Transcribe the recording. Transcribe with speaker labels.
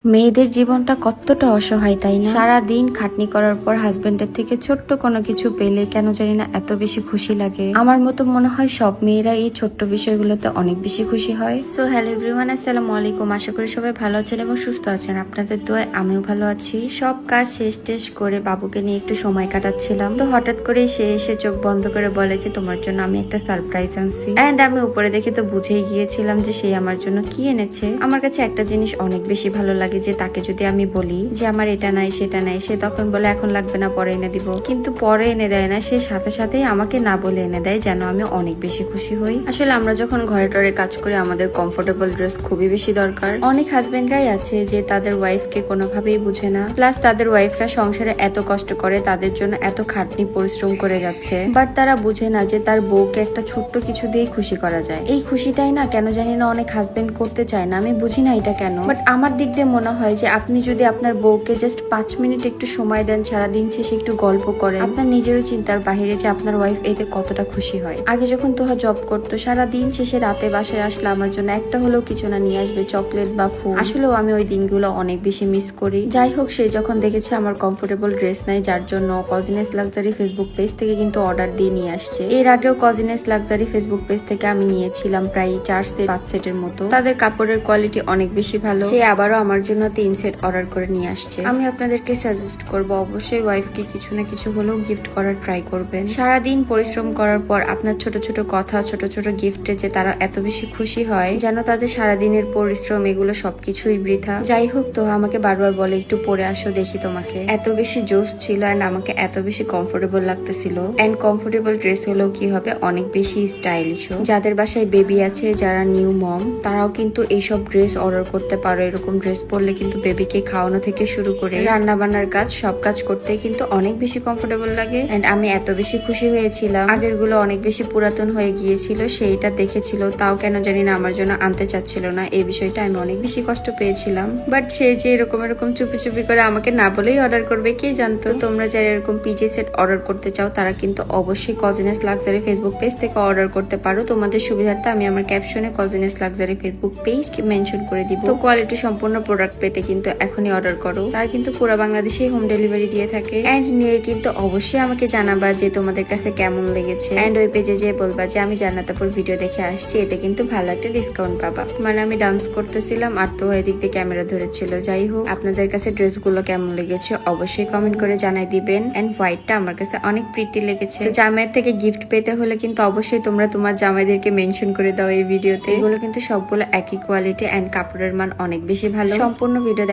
Speaker 1: মেয়েদের জীবনটা কতটা অসহায় তাই না? সারা দিন খাটনি করার পর হাজবেন্ডের থেকে ছোট্ট কোনো কিছু পেলে কেন জানি না এত বেশি খুশি লাগে। আমার মতো মনে হয় সব মেয়েরা এই ছোট্ট বিষয়গুলোতে অনেক বেশি খুশি হয়। সো হ্যালো এভরিওয়ান, আসসালামু আলাইকুম। আশা করি সবাই ভালো আছেন এবং সুস্থ আছেন। আপনাদের দোয়ায় আমিও ভালো আছি। সব কাজ শেষ টেস করে বাবুকে নিয়ে একটু সময় কাটাচ্ছিলাম, তো হঠাৎ করে সে এসে চোখ বন্ধ করে বলে যে তোমার জন্য আমি একটা সারপ্রাইজ আনছি। এন্ড আমি উপরে দেখে তো বুঝেই গিয়েছিলাম যে সে আমার জন্য কি এনেছে। আমার কাছে একটা জিনিস অনেক বেশি ভালো লাগে, যে তাকে যদি আমি বলি যে আমার এটা নাই সেটা নাই, সে তখন বলে এখন লাগবে না, পরে এনে দিব। কিন্তু পরে এনে দেয় না, সে সাথে সাথেই আমাকে না বলে এনে দেয়, যেন আমি অনেক বেশি খুশি হই। আসলে আমরা যখন ঘরে টরে কাজ করি আমাদের কমফোর্টেবল ড্রেস খুবই বেশি দরকার। অনেক হাজবেন্ডরাই আছে যে তাদের ওয়াইফকে কোনোভাবেই বুঝে না, প্লাস তাদের ওয়াইফরা সংসারে এত কষ্ট করে, তাদের জন্য এত খাটনি পরিশ্রম করে যাচ্ছে, বাট তারা বুঝে না যে তার বউকে একটা ছোট্ট কিছু দিয়ে খুশি করা যায়। এই খুশিটাই না কেন জানি না অনেক হাজবেন্ড করতে চায় না, আমি বুঝি না এটা কেন। বাট আমার দিক দিয়ে মনে হয় যে আপনি যদি আপনার বউকে জাস্ট 5 মিনিট একটু সময় দেন, সারাদিন শেষে একটু গল্প করেন, আপনার নিজেরও চিন্তার বাহিরে যে আপনার ওয়াইফ এতে কতটা খুশি হয়। আগে যখন তোহা জব করতো, সারাদিন শেষে রাতে বাসায় আসলে আমার জন্য একটা হলেও কিছু না নিয়ে আসবে, চকলেট বা ফুল। আসলেও আমি ওই দিনগুলো অনেক বেশি মিস করি। যাই হোক, সে যখন দেখেছে আমার কমফোর্টেবল ড্রেস নাই, যার জন্য কজিনেস লাক্সারি ফেসবুক পেজ থেকে কিন্তু অর্ডার দিয়ে নিয়ে আসছে। এর আগেও কজিনেস লাক্সারি ফেসবুক পেজ থেকে আমি নিয়েছিলাম প্রায় 4 সেট 5 সেটের মতো। তাদের কাপড়ের কোয়ালিটি অনেক বেশি ভালো। সে আবারও আমার জন্য 3 সেট অর্ডার করে নিয়ে আসছে। আমি আপনাদেরকে সাজেস্ট করব অবশ্যই ওয়াইফকে কিছু না কিছু হলেও গিফট করার ট্রাই করবেন। সারাদিন পরিশ্রম করার পর আপনার ছোট ছোট কথা, ছোট ছোট গিফটে যে তারা এত বেশি খুশি হয়, যেন তাদের সারাদিনের পরিশ্রম এগুলো সবকিছুই বৃথা। যাই হোক, তো আমাকে বারবার বলে একটু পরে আসো দেখি তোমাকে। এত বেশি জোশ ছিল এন্ড আমাকে এত বেশি কমফোর্টেবল লাগতেছিল। এন্ড কমফোর্টেবল ড্রেস হলেও কি হবে, অনেক বেশি স্টাইলিশ। যাদের বাসায় বেবি আছে, যারা নিউ মম, তারাও কিন্তু এইসব ড্রেস অর্ডার করতে পারো। এরকম ড্রেস পরলে কিন্তু বেবিকে খাওয়ানো থেকে শুরু করে রান্না বান্নার কাজ, সব কাজ করতে কিন্তু অনেক বেশি কমফোর্টেবল লাগে। এন্ড আমি এত বেশি খুশি হয়েছিলাম। আগের গুলো অনেক বেশি পুরাতন হয়ে গিয়েছিল, সেইটা দেখেছিল, তাও কেন জানি না আমার জন্য আনতে চাচ্ছিল না। এই বিষয়টা আমি অনেক বেশি কষ্ট পেয়েছিলাম। বাট সে যে এরকম চুপি চুপি করে আমাকে না বলেই অর্ডার করবে, কে জানতো। তোমরা যারা এরকম পিজে সেট অর্ডার করতে চাও, তারা কিন্তু অবশ্যই কজিনেস লাক্সারি ফেসবুক পেজ থেকে অর্ডার করতে পারো। তোমাদের সুবিধার্থে আমি আমার ক্যাপশনে কজিনেস লাক্সারি ফেসবুক পেজ মেনশন করে দিব। তো কোয়ালিটি সম্পূর্ণ প্রোডাক্ট পেতে কিন্তু এখনই অর্ডার করো। তার কিন্তু পুরো বাংলাদেশে হোম ডেলিভারি দিয়ে থাকে। এন্ড নিয়ে কিন্তু অবশ্যই আমাকে জানাবা যে তোমাদের কাছে কেমন লেগেছে। এন্ড ওই পেজে যে বলবা যে আমি জান্নাতাপুর ভিডিও দেখে আসছি, এতে কিন্তু ভালো একটা ডিসকাউন্ট পাবা। মানে আমি ডান্স করতেছিলাম আর তো এদিক দিয়ে ক্যামেরা ধরেছিল। যাই হোক, আপনাদের কাছে ড্রেসগুলো কেমন লেগেছে অবশ্যই কমেন্ট করে জানাই দিবেন। এন্ড হোয়াইটটা আমার কাছে অনেক প্রিটি লেগেছে। তো জামাইয়ের থেকে গিফট পেতে হলে কিন্তু অবশ্যই তোমরা তোমার জামাইদেরকে মেনশন করে দাও এই ভিডিওতে। এগুলো কিন্তু সবগুলো একই কোয়ালিটি এন্ড কাপড়ের মান অনেক বেশি ভালো। সম্পূর্ণ ভিডিও